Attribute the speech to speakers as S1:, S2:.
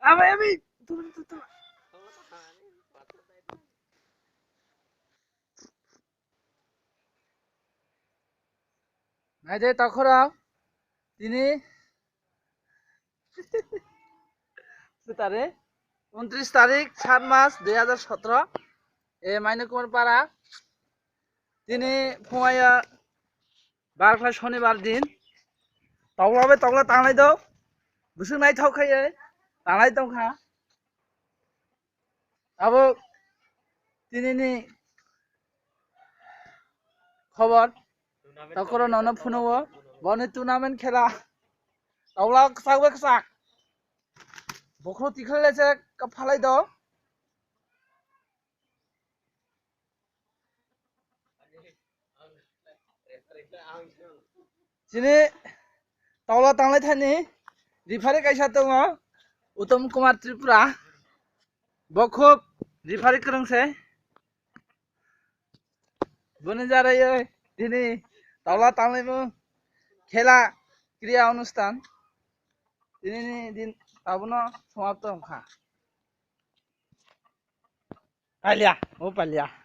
S1: আমি নাই যে তখন তিনি তারে 29 তারিখ 7 মাস 2017 এ মাইনে কুমার পাড়া তিনি ফুমাইয়া বারোটা শনিবার দিন তবলাবে তবলা তাঙাই দাও বুসুক নাই থাও খাইয়ে তাঙাই দাও খা আবো তিনি নি খবর তখন নন ফোনবো বনে টুর্নামেন্ট খেলা তবলা চাকবে চাক বখর তিখালেছে ফালাই দাও sini tawla tanglai thani referee kaisa tongo Uttam Kumar Tripura bo khub referee krongse boni jarai dini tawla tanglai mo khela kriya অনুষ্ঠান dini din tabono samapto ongkha palia o palia